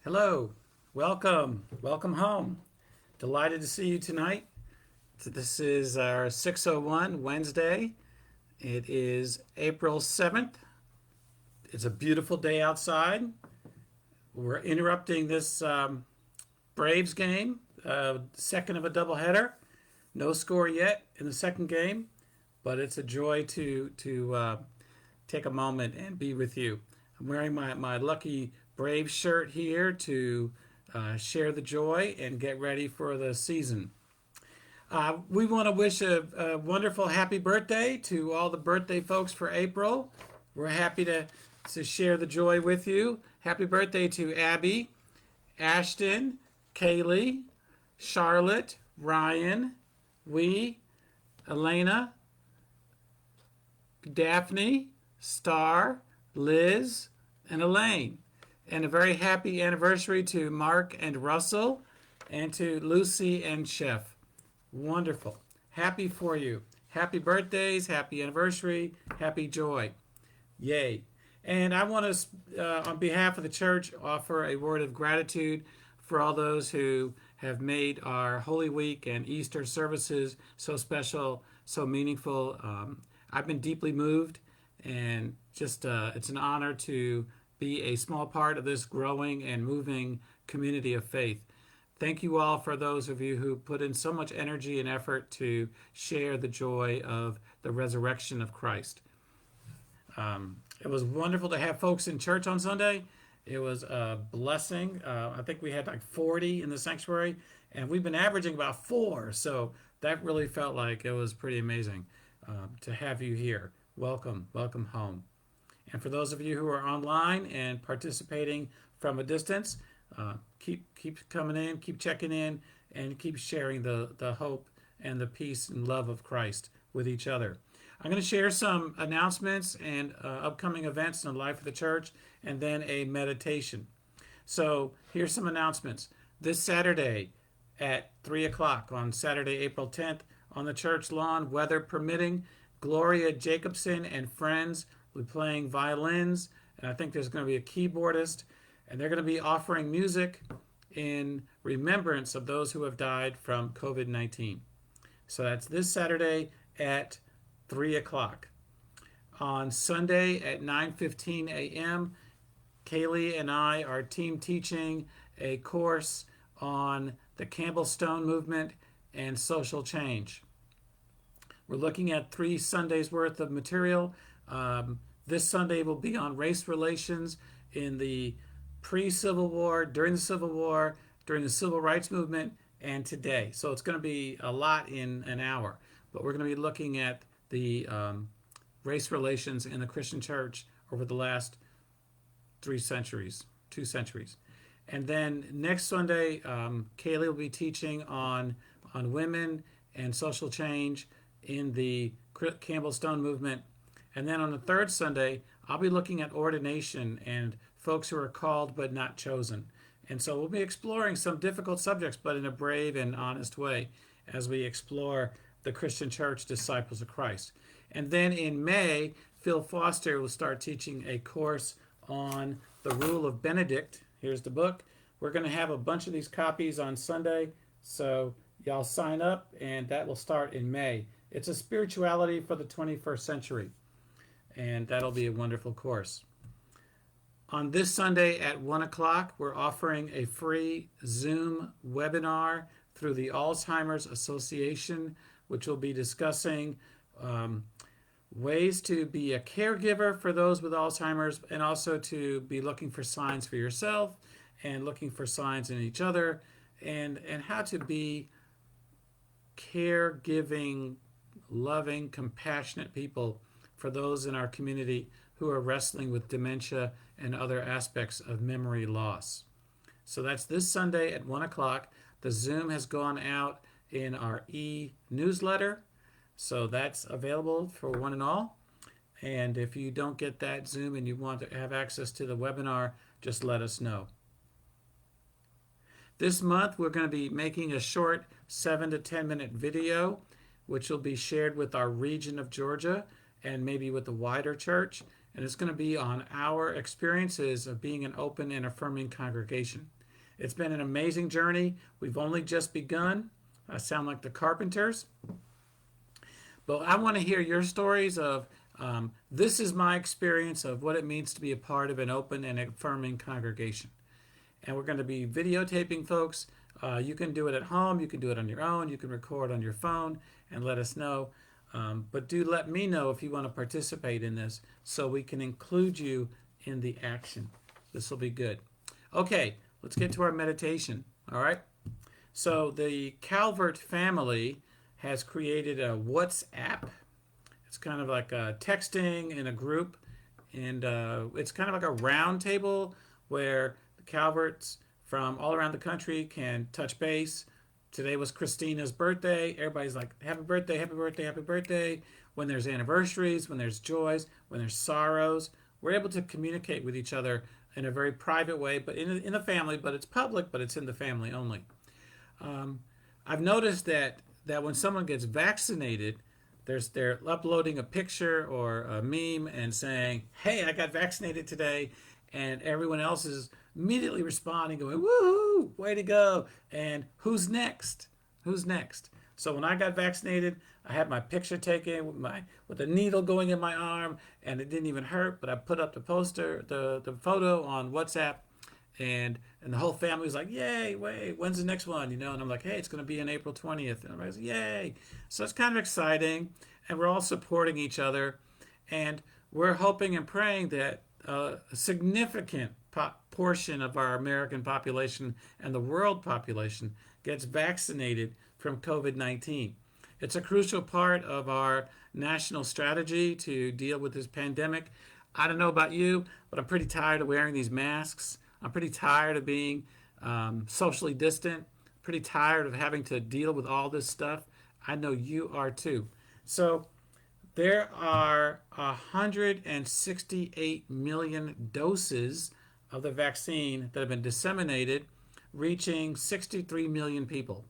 Hello, welcome home. Delighted to see you tonight. This is our 601 Wednesday. It is April 7th. It's a beautiful day outside. We're interrupting this Braves game, second of a doubleheader. No score yet in the second game, but it's a joy to take a moment and be with you. I'm wearing my lucky Brave shirt here to share the joy and get ready for the season. We want to wish a wonderful happy birthday to all the birthday folks for April. We're happy to share the joy with you. Happy birthday to Abby, Ashton, Kaylee, Charlotte, Ryan, Elena, Daphne, Star, Liz, and Elaine. And a very happy anniversary to Mark and Russell, and to Lucy and Chef. Wonderful. Happy for you. Happy birthdays, happy anniversary, happy joy. Yay. And I want to, on behalf of the church, offer a word of gratitude for all those who have made our Holy Week and Easter services so special, so meaningful. I've been deeply moved, and just it's an honor to be a small part of this growing and moving community of faith. Thank you all for those of you who put in so much energy and effort to share the joy of the resurrection of Christ. It was wonderful to have folks in church on Sunday. It was a blessing. I think we had like 40 in the sanctuary, and we've been averaging about 4. So that really felt like it was pretty amazing to have you here. Welcome home. And for those of you who are online and participating from a distance, keep coming in, keep checking in, and keep sharing the hope and the peace and love of Christ with each other. I'm going to share some announcements and upcoming events in the life of the church, and then a meditation. So here's some announcements. This Saturday at 3 o'clock, on Saturday, April 10th, on the church lawn, weather permitting, Gloria Jacobson and friends will be playing violins, and I think there's going to be a keyboardist, and they're going to be offering music in remembrance of those who have died from COVID-19. So that's this Saturday at 3 o'clock. On Sunday at 9:15 a.m., Kaylee and I are team teaching a course on the Campbell Stone movement and social change. We're looking at 3 Sundays worth of material. This Sunday will be on race relations in the pre-Civil War, during the Civil War, during the Civil Rights Movement, and today. So it's going to be a lot in an hour. But we're going to be looking at the race relations in the Christian church over the last 2 centuries. And then next Sunday, Kaylee will be teaching on women and social change in the Campbell Stone movement. And then on the third Sunday, I'll be looking at ordination and folks who are called but not chosen. And so we'll be exploring some difficult subjects, but in a brave and honest way, as we explore the Christian church, disciples of Christ. And then in May, Phil Foster will start teaching a course on the Rule of Benedict. Here's the book. We're going to have a bunch of these copies on Sunday, so y'all sign up, and that will start in May. It's a spirituality for the 21st century, and that'll be a wonderful course. On this Sunday at 1 o'clock, we're offering a free Zoom webinar through the Alzheimer's Association, which will be discussing ways to be a caregiver for those with Alzheimer's, and also to be looking for signs for yourself and looking for signs in each other, and how to be caregiving, loving, compassionate people for those in our community who are wrestling with dementia and other aspects of memory loss. So that's this Sunday at 1 o'clock. The Zoom has gone out in our e-newsletter, so that's available for one and all. And if you don't get that Zoom and you want to have access to the webinar, just let us know. This month, we're going to be making a short 7 to 10 minute video, which will be shared with our region of Georgia and maybe with the wider church. and it's going to be on our experiences of being an open and affirming congregation. It's been an amazing journey. We've only just begun. I sound like the Carpenters. But I want to hear your stories of this is my experience of what it means to be a part of an open and affirming congregation. And we're going to be videotaping, folks. You can do it at home. You can do it on your own. You can record on your phone and let us know. But do let me know if you want to participate in this so we can include you in the action. This will be good. Okay, let's get to our meditation. All right. So the Calvert family has created a WhatsApp. It's kind of like texting in a group, and it's kind of like a round table where the Calverts from all around the country can touch base. Today was Christina's birthday. Everybody's like, happy birthday, happy birthday, happy birthday. When there's anniversaries, when there's joys, when there's sorrows, we're able to communicate with each other in a very private way, but in the family, but it's public, but it's in the family only. I've noticed that when someone gets vaccinated, they're uploading a picture or a meme and saying, hey, I got vaccinated today, and everyone else is immediately responding, going, woohoo, way to go, and who's next? Who's next? So when I got vaccinated, I had my picture taken with a needle going in my arm, and it didn't even hurt, but I put up the poster, the photo on WhatsApp, and the whole family was like, yay, wait, when's the next one? And I'm like, hey, it's going to be on April 20th. And everybody's like, yay. So it's kind of exciting, and we're all supporting each other, and we're hoping and praying that a significant portion of our American population and the world population gets vaccinated from COVID-19. It's a crucial part of our national strategy to deal with this pandemic. I don't know about you, but I'm pretty tired of wearing these masks. I'm pretty tired of being socially distant, pretty tired of having to deal with all this stuff. I know you are too. So there are 168 million doses of the vaccine that have been disseminated, reaching 63 million people.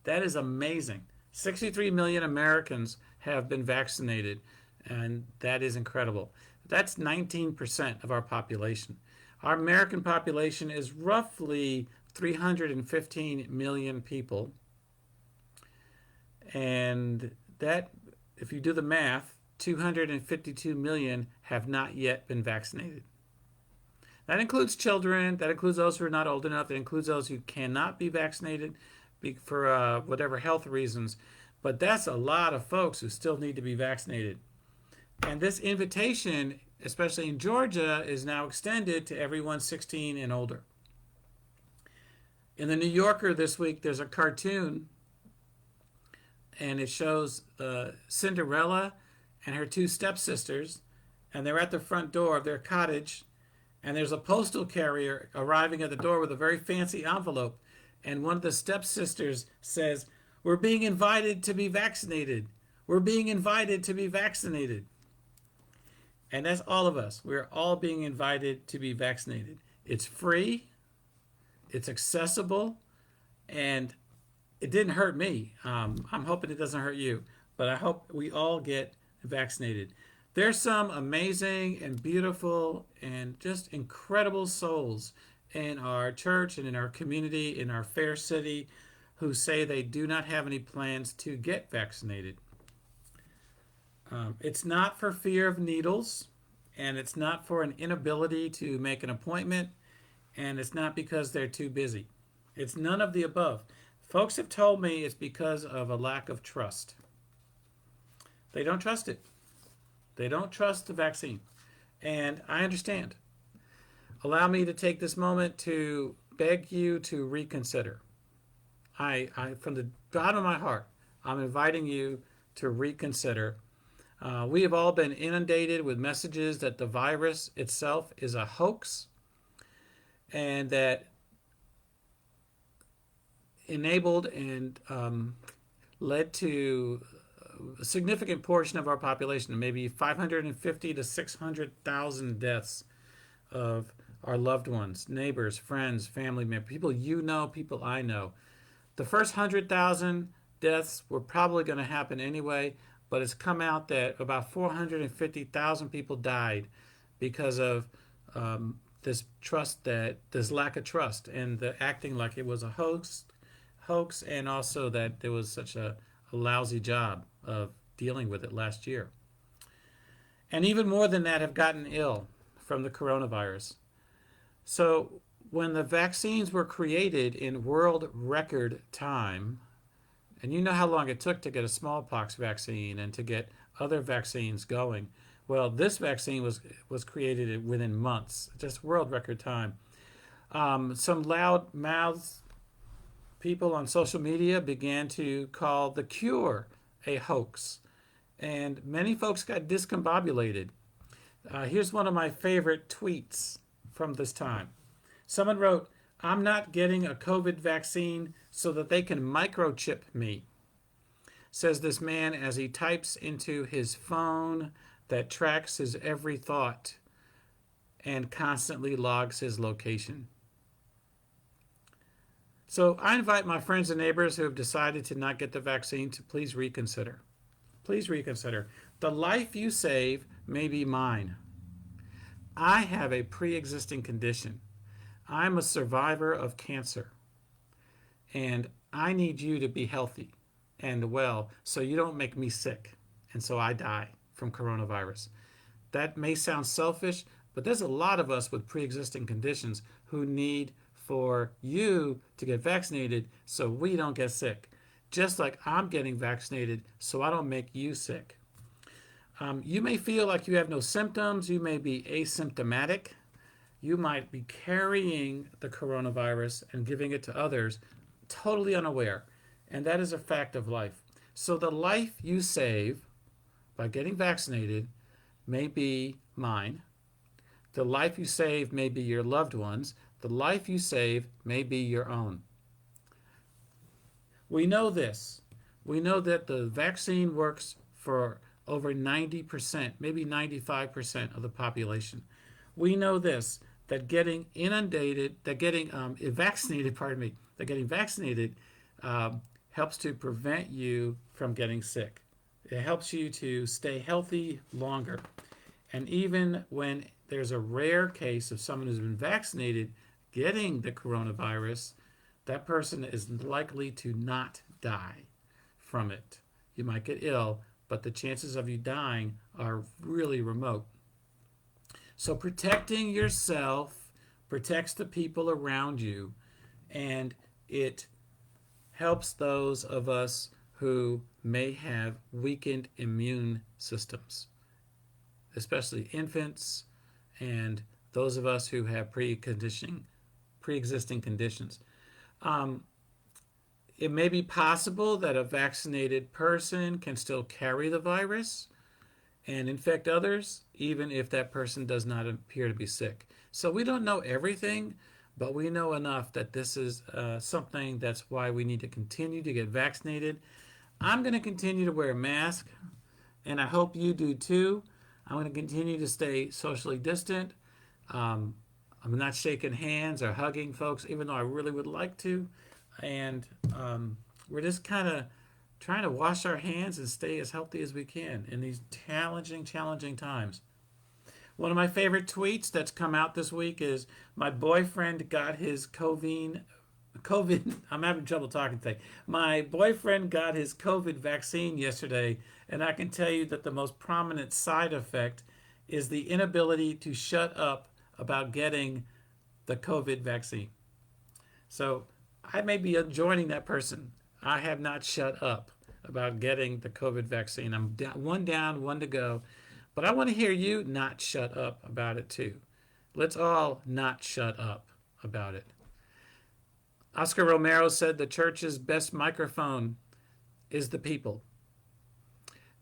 That is amazing. 63 million Americans have been vaccinated, and that is incredible. That's 19% of our population. Our American population is roughly 315 million people. And that, if you do the math, 252 million have not yet been vaccinated. That includes children, that includes those who are not old enough, that includes those who cannot be vaccinated for whatever health reasons. But that's a lot of folks who still need to be vaccinated. And this invitation, especially in Georgia, is now extended to everyone 16 and older. In the New Yorker this week, there's a cartoon, and it shows Cinderella and her two stepsisters, and they're at the front door of their cottage, and there's a postal carrier arriving at the door with a very fancy envelope, and one of the stepsisters says, "We're being invited to be vaccinated. We're being invited to be vaccinated." And that's all of us. We're all being invited to be vaccinated. It's free, it's accessible, and it didn't hurt me. I'm hoping it doesn't hurt you, but I hope we all get vaccinated. There's some amazing and beautiful and just incredible souls in our church and in our community, in our fair city, who say they do not have any plans to get vaccinated. It's not for fear of needles, and it's not for an inability to make an appointment, and it's not because they're too busy. It's none of the above. Folks have told me it's because of a lack of trust. They don't trust it. They don't trust the vaccine. And I understand. Allow me to take this moment to beg you to reconsider. I from the bottom of my heart, I'm inviting you to reconsider. We have all been inundated with messages that the virus itself is a hoax, and that enabled and led to a significant portion of our population, maybe 550 to 600,000 deaths of our loved ones, neighbors, friends, family members, people you know, people I know. The first 100,000 deaths were probably going to happen anyway, but it's come out that about 450,000 people died because of this lack of trust and the acting like it was a hoax, and also that there was such a lousy job of dealing with it last year. And even more than that, have gotten ill from the coronavirus. So when the vaccines were created in world record time, and you know how long it took to get a smallpox vaccine and to get other vaccines going. Well, this vaccine was created within months, just world record time. Some loud mouths people on social media began to call the cure a hoax, and many folks got discombobulated. Here's one of my favorite tweets from this time. Someone wrote, "I'm not getting a COVID vaccine so that they can microchip me," says this man as he types into his phone that tracks his every thought and constantly logs his location. So I invite my friends and neighbors who have decided to not get the vaccine to please reconsider. Please reconsider. The life you save may be mine. I have a pre-existing condition. I'm a survivor of cancer, and I need you to be healthy and well so you don't make me sick and so I die from coronavirus. That may sound selfish, but there's a lot of us with pre-existing conditions who need for you to get vaccinated so we don't get sick. Just like I'm getting vaccinated so I don't make you sick. You may feel like you have no symptoms. You may be asymptomatic. You might be carrying the coronavirus and giving it to others totally unaware. And that is a fact of life. So the life you save by getting vaccinated may be mine. The life you save may be your loved ones. The life you save may be your own. We know this. We know that the vaccine works for over 90%, maybe 95% of the population. We know this, that getting vaccinated helps to prevent you from getting sick. It helps you to stay healthy longer. And even when there's a rare case of someone who's been vaccinated getting the coronavirus, that person is likely to not die from it. You might get ill, but the chances of you dying are really remote. So protecting yourself protects the people around you, and it helps those of us who may have weakened immune systems, especially infants and those of us who have pre-existing conditions. It may be possible that a vaccinated person can still carry the virus and infect others, even if that person does not appear to be sick. So we don't know everything, but we know enough that this is something that's why we need to continue to get vaccinated. I'm going to continue to wear a mask, and I hope you do too. I'm going to continue to stay socially distant. I'm not shaking hands or hugging folks, even though I really would like to. And we're just kind of trying to wash our hands and stay as healthy as we can in these challenging times. One of my favorite tweets that's come out this week is my boyfriend got his COVID, I'm having trouble talking today. My boyfriend got his COVID vaccine yesterday, and I can tell you that the most prominent side effect is the inability to shut up about getting the COVID vaccine. So I may be joining that person. I have not shut up about getting the COVID vaccine. I'm down, one to go. But I want to hear you not shut up about it too. Let's all not shut up about it. Oscar Romero said the church's best microphone is the people.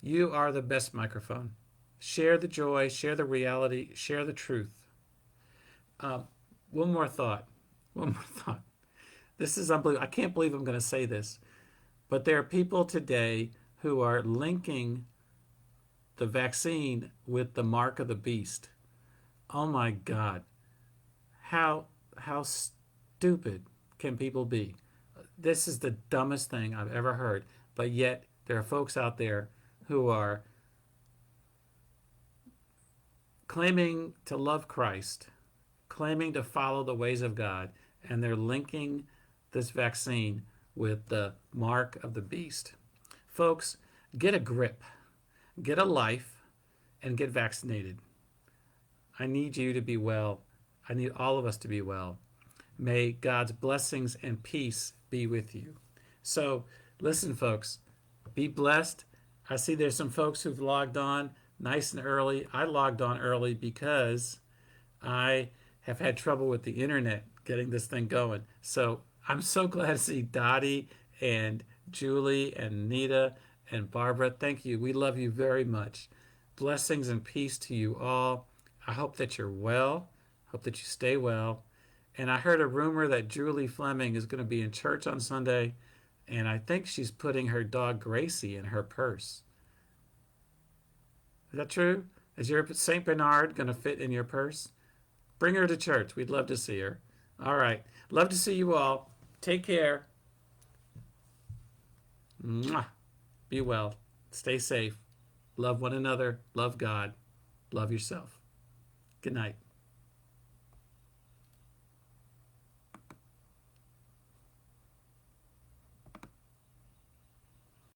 You are the best microphone. Share the joy, share the reality, share the truth. One more thought. This is unbelievable. I can't believe I'm going to say this, but there are people today who are linking the vaccine with the mark of the beast. Oh my God. How stupid can people be? This is the dumbest thing I've ever heard, but yet there are folks out there who are claiming to love Christ, claiming to follow the ways of God, and they're linking this vaccine with the mark of the beast. Folks, get a grip, get a life, and get vaccinated. I need you to be well. I need all of us to be well. May God's blessings and peace be with you. So, listen, folks, be blessed. I see there's some folks who've logged on nice and early. I logged on early because I have had trouble with the internet getting this thing going. So, I'm so glad to see Dottie and Julie and Nita and Barbara. Thank you. We love you very much. Blessings and peace to you all. I hope that you're well. Hope that you stay well. And I heard a rumor that Julie Fleming is going to be in church on Sunday, and I think she's putting her dog Gracie in her purse. Is that true? Is your St. Bernard going to fit in your purse? Bring her to church. We'd love to see her. All right. Love to see you all. Take care. Mwah. Be well. Stay safe. Love one another. Love God. Love yourself. Good night.